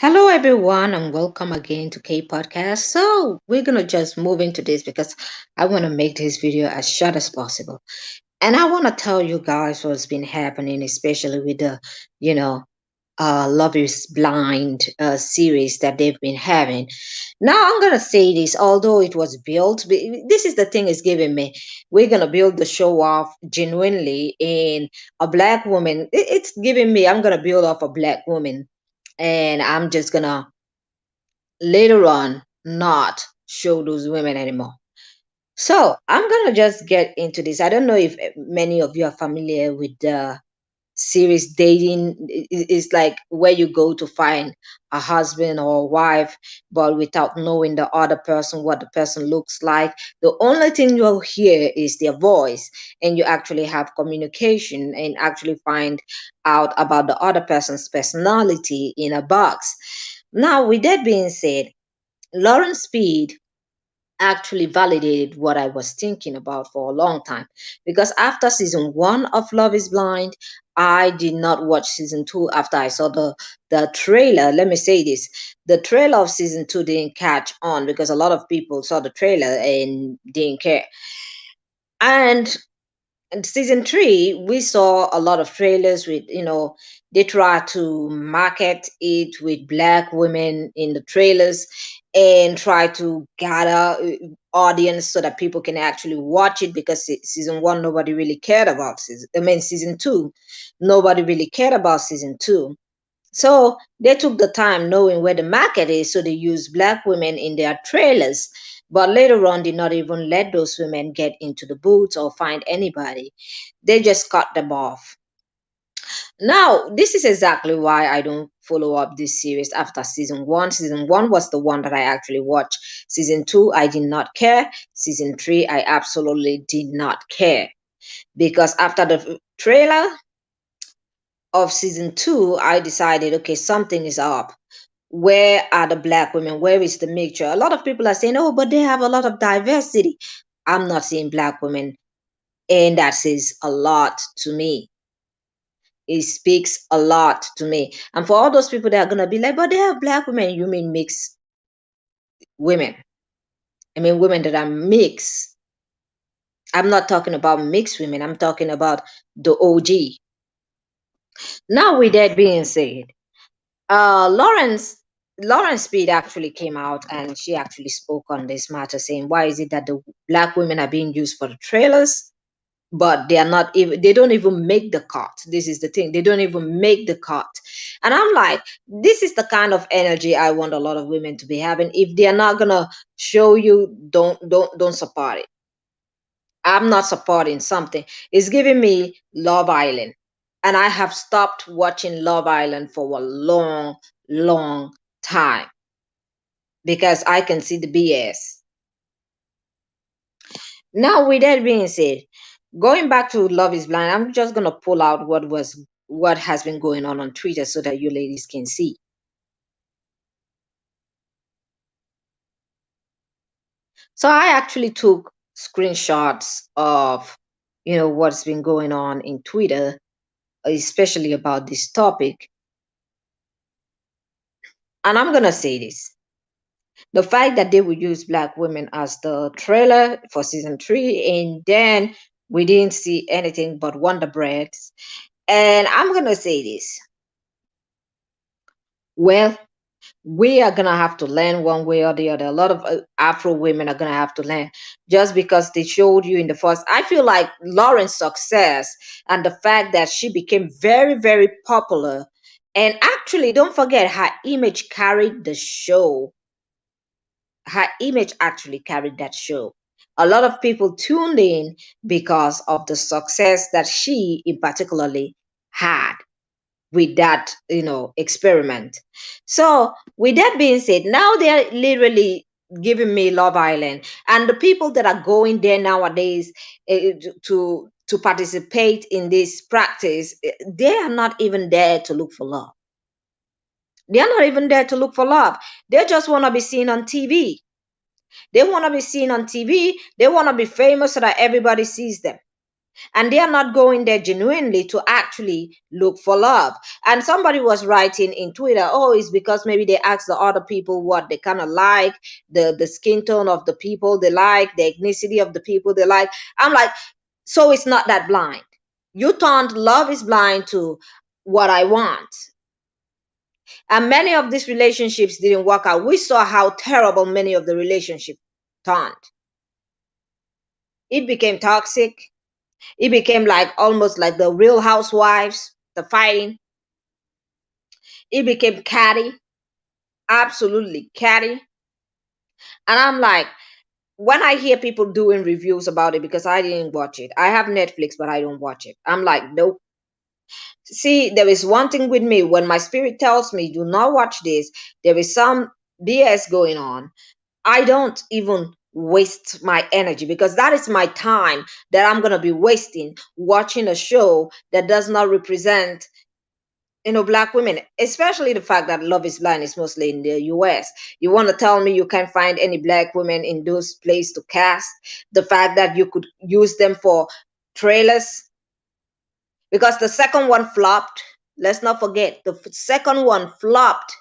Hello, everyone, and welcome again to K Podcast. So, we're gonna just move into this because I want to make this video as short as possible, and I want to tell you guys what's been happening, especially with the, you know, Love Is Blind series that they've been having. Now, I'm gonna say this, although it was built, this is the thing it's giving me. We're gonna build the show off genuinely in a black woman. It's giving me. I'm gonna build off a black woman and I'm just gonna later on not show those women anymore. So I'm gonna just get into this. I don't know if many of you are familiar with the series dating. Is like where you go to find a husband or a wife, but without knowing the other person, what the person looks like. The only thing you'll hear is their voice, and you actually have communication and actually find out about the other person's personality in a box. Now, with that being said, Lauren Speed actually validated what I was thinking about for a long time. Because after season one of Love is Blind, I did not watch season two after I saw the trailer. Let me say this. The trailer of season two didn't catch on because a lot of people saw the trailer and didn't care. And in season three, we saw a lot of trailers with, they try to market it with black women in the trailers and try to gather audience so that people can actually watch it because season one, nobody really cared about season two, nobody really cared about season two. So they took the time knowing where the market is, so they used black women in their trailers. But later on, did not even let those women get into the booths or find anybody. They just cut them off. Now, this is exactly why I don't follow up this series after season one. Season one was the one that I actually watched. Season two, I did not care. Season three, I absolutely did not care. Because after the trailer of season two, I decided, okay, something is up. Where are the black women? Where is the mixture? A lot of people are saying, oh, but they have a lot of diversity. I'm not seeing black women, and that says a lot to me. It speaks a lot to me. And for all those people that are gonna be like, but they have black women, you mean mixed women? I mean women that are mixed. I'm not talking about mixed women. I'm talking about the OG. Now, with that being said, uh, Lawrence Lawrence Speed actually came out and she actually spoke on this matter, saying, "Why is it that the black women are being used for the trailers, but they are not even? They don't even make the cut. This is the thing; they don't even make the cut." And I'm like, this is the kind of energy I want a lot of women to be having. If they are not gonna show you, don't support it. I'm not supporting something. It's giving me Love Island. And I have stopped watching Love Island for a long, long time because I can see the BS. Now, with that being said, going back to Love is Blind, I'm just gonna pull out what has been going on Twitter so that you ladies can see. So I actually took screenshots of what's been going on in Twitter, especially about this topic. And I'm gonna say this. The fact that they would use black women as the trailer for season three, and then we didn't see anything but Wonder Breads. And I'm gonna say this. Well, we are gonna have to learn one way or the other. A lot of Afro women are gonna have to learn just because they showed you in the first. I feel like Lauren's success and the fact that she became very, very popular, and actually, don't forget her image carried the show. Her image actually carried that show. A lot of people tuned in because of the success that she in particularly had with that experiment. So with that being said, now they're literally giving me Love Island, and the people that are going there nowadays to participate in this practice, they are not even there to look for love. They are not even there to look for love. They just want to be seen on TV. They want to be seen on TV. They want to be famous so that everybody sees them. and they are not going there genuinely to actually look for love. And somebody was writing in Twitter, oh, it's because maybe they ask the other people what they kind of like, the skin tone of the people they like, the ethnicity of the people they like. I'm like, so it's not that blind. You turned love is blind to what I want. And many of these relationships didn't work out. We saw how terrible many of the relationships turned. It became toxic. It became like almost like the real housewives, the fighting. It became catty, absolutely catty. And I'm like, when I hear people doing reviews about it, because I didn't watch it, I have Netflix, but I don't watch it. I'm like, nope. See, there is one thing with me when my spirit tells me, do not watch this, there is some BS going on. I don't even waste my energy because that is my time that I'm going to be wasting watching a show that does not represent black women, especially the fact that Love is Blind is mostly in the US. You want to tell me you can't find any black women in those places to cast? The fact that you could use them for trailers, because the second one flopped. Let's not forget the second one flopped.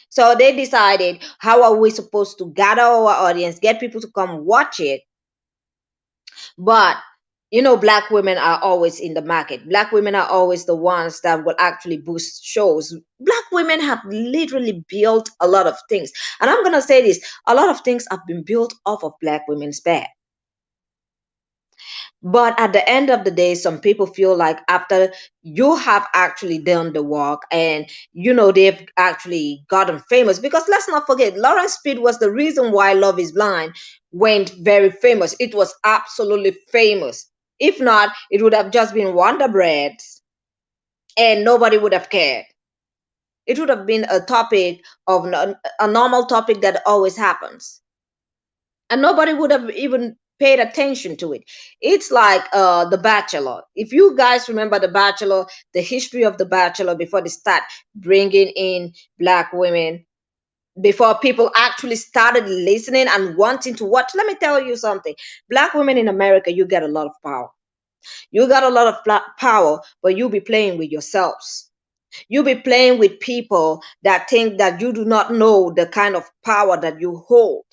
So they decided, how are we supposed to gather our audience, get people to come watch it? But black women are always in the market. Black women are always the ones that will actually boost shows. Black women have literally built a lot of things. And I'm going to say this, a lot of things have been built off of black women's back. But at the end of the day, some people feel like after you have actually done the work and they've actually gotten famous, because let's not forget, Lawrence Speed was the reason why Love is Blind went very famous. It was absolutely famous. If not, it would have just been Wonder Breads and nobody would have cared. It would have been a topic of a normal topic that always happens, and nobody would have even paid attention to it. It's like The Bachelor. If you guys remember The Bachelor, the history of The Bachelor before they start bringing in black women, before people actually started listening and wanting to watch, let me tell you something. Black women in America, you get a lot of power. You got a lot of power, but you be playing with yourselves. You be playing with people that think that you do not know the kind of power that you hold.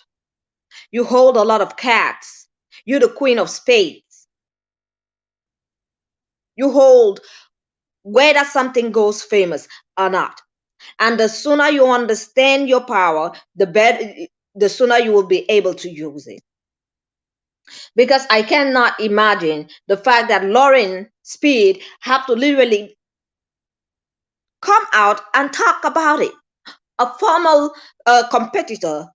You hold a lot of cats. You're the queen of spades. You hold whether something goes famous or not. And the sooner you understand your power, the better, the sooner you will be able to use it. Because I cannot imagine the fact that Lauren Speed have to literally come out and talk about it. A formal competitor,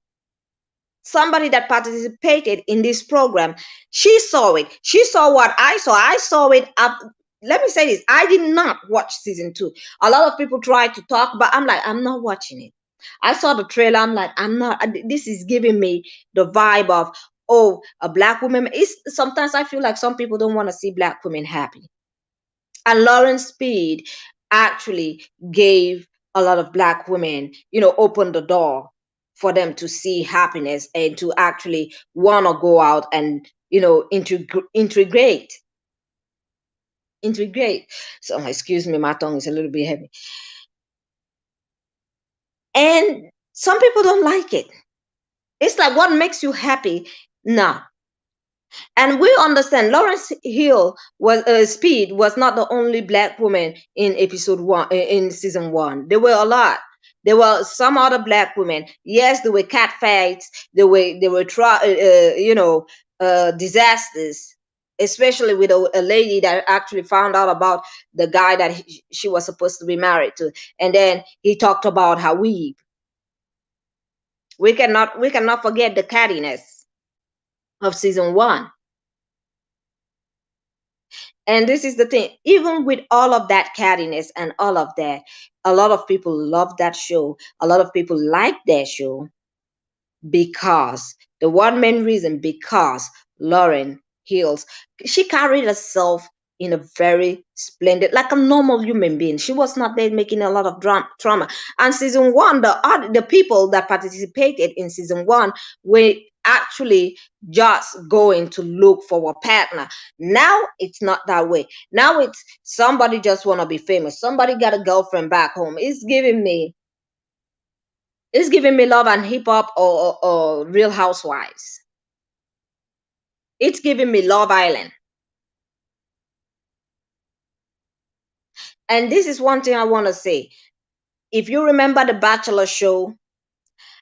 somebody that participated in this program, she saw it. She saw what I saw. I saw it up. Let me say this, I did not watch season 2. A lot of people try to talk, but I'm like, I'm not watching it. I saw the trailer, I'm like, I'm not, this is giving me the vibe of, oh, a black woman. It's sometimes I feel like some people don't want to see black women happy. And Lauren Speed actually gave a lot of black women, opened the door for them to see happiness and to actually want to go out and, integrate. So excuse me, my tongue is a little bit heavy. And some people don't like it. It's like, what makes you happy? No. And we understand Lawrence Hill was Speed was not the only black woman in episode 1 in season 1. There were a lot. There were some other black women. Yes, there were cat fights. There were disasters, especially with a lady that actually found out about the guy that she was supposed to be married to, and then he talked about her weave. We cannot forget the cattiness of season 1. And this is the thing, even with all of that cattiness and all of that, a lot of people love that show. A lot of people like that show because the one main reason, because Lauren Hills, she carried herself in a very splendid, like a normal human being. She was not there making a lot of trauma. And season 1, the people that participated in season 1 were actually just going to look for a partner. Now it's not that way. Now it's somebody just want to be famous. Somebody got a girlfriend back home. It's giving me love and hip hop, or Real Housewives. It's giving me Love Island. And this is one thing I want to say. If you remember the Bachelor show,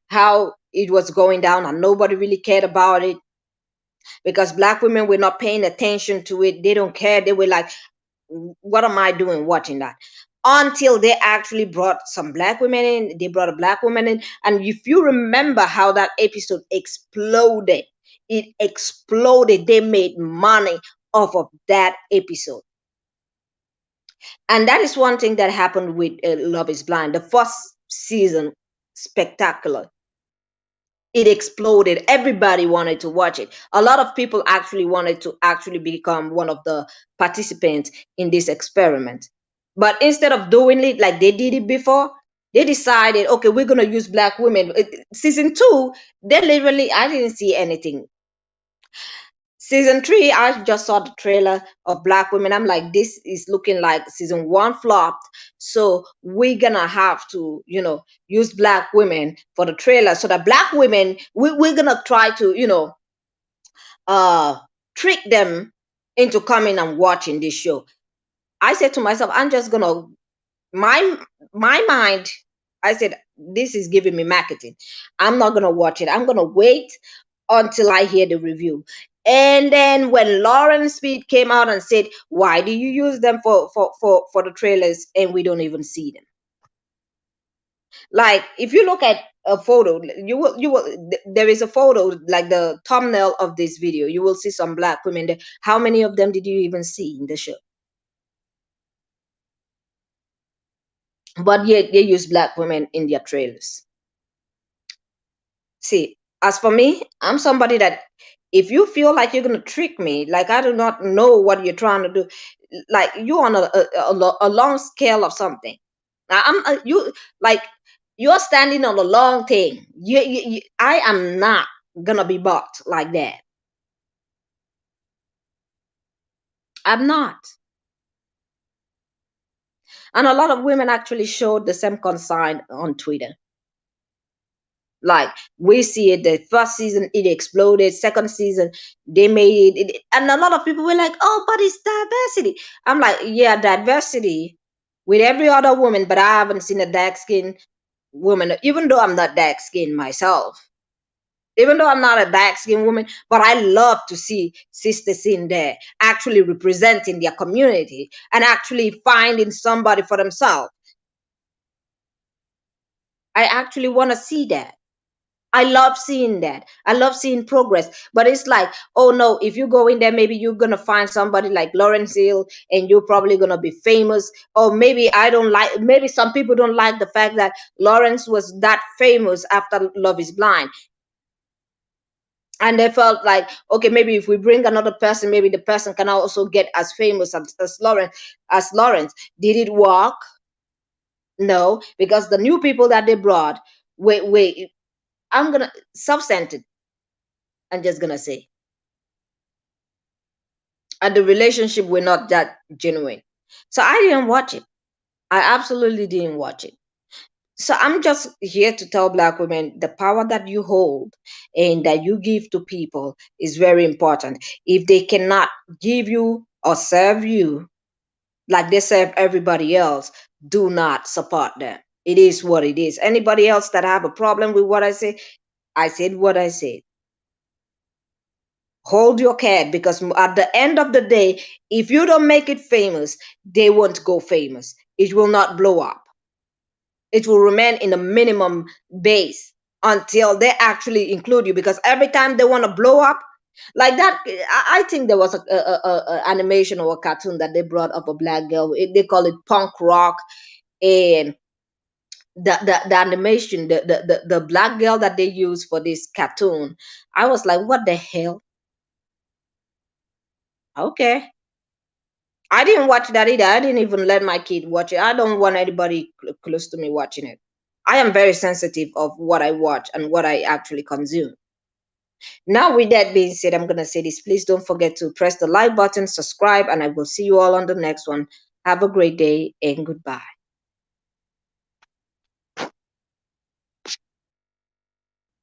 how it was going down and nobody really cared about it because black women were not paying attention to it. They don't care. They were like, what am I doing watching that? Until they actually brought some black women in. They brought a black woman in. And if you remember how that episode exploded, it exploded. They made money off of that episode. And that is one thing that happened with Love is Blind. The first season, spectacular. It exploded. Everybody wanted to watch it. A lot of people actually wanted to actually become one of the participants in this experiment. But instead of doing it like they did it before, they decided, okay, we're going to use black women. Season two, they literally, I didn't see anything. Season three, I just saw the trailer of black women. I'm like, this is looking like season one flopped. So we're gonna have to, use black women for the trailer. So that black women, we're gonna try to, uh trick them into coming and watching this show. I said to myself, I'm just gonna my my mind, I said, this is giving me marketing. I'm not gonna watch it. I'm gonna wait until I hear the review. And then when Lauren Speed came out and said, why do you use them for the trailers and we don't even see them? Like if you look at a photo, there is a photo like the thumbnail of this video. You will see some black women there. How many of them did you even see in the show? But yet they use black women in their trailers. See, as for me, I'm somebody that if you feel like you're gonna trick me, like I do not know what you're trying to do, like you on a long scale of something. Now you like you're standing on a long thing. I am not gonna be bought like that. I'm not. And a lot of women actually showed the same concern on Twitter. Like we see it, the first season it exploded, second season they made it, and a lot of people were like, "Oh, but it's diversity." I'm like, "Yeah, diversity with every other woman, but I haven't seen a dark skinned woman, even though I'm not dark skinned myself." Even though I'm not a dark skinned woman, but I love to see sisters in there actually representing their community and actually finding somebody for themselves. I actually want to see that. I love seeing that. I love seeing progress. But it's like, oh no, if you go in there, maybe you're gonna find somebody like Lawrence Hill and you're probably gonna be famous. Or maybe I don't like maybe some people don't like the fact that Lawrence was that famous after Love is Blind. And they felt like, okay, maybe if we bring another person, maybe the person can also get as famous as Lawrence. Did it work? No, because the new people that they brought, wait, I'm gonna self-centered. I'm just gonna say, and the relationship were not that genuine. So I didn't watch it. I absolutely didn't watch it. So I'm just here to tell black women the power that you hold and that you give to people is very important. If they cannot give you or serve you like they serve everybody else, do not support them. It is what it is. Anybody else that have a problem with what I said what I said. Hold your cat because at the end of the day, if you don't make it famous, they won't go famous. It will not blow up. It will remain in a minimum base until they actually include you, because every time they want to blow up like that, I think there was a animation or a cartoon that they brought up a black girl. They call it punk rock. And the animation, the black girl that they use for this cartoon, I was like, what the hell? Okay. I didn't watch that either. I didn't even let my kid watch it. I don't want anybody close to me watching it. I am very sensitive of what I watch and what I actually consume. Now, with that being said, I'm going to say this. Please don't forget to press the like button, subscribe, and I will see you all on the next one. Have a great day and goodbye.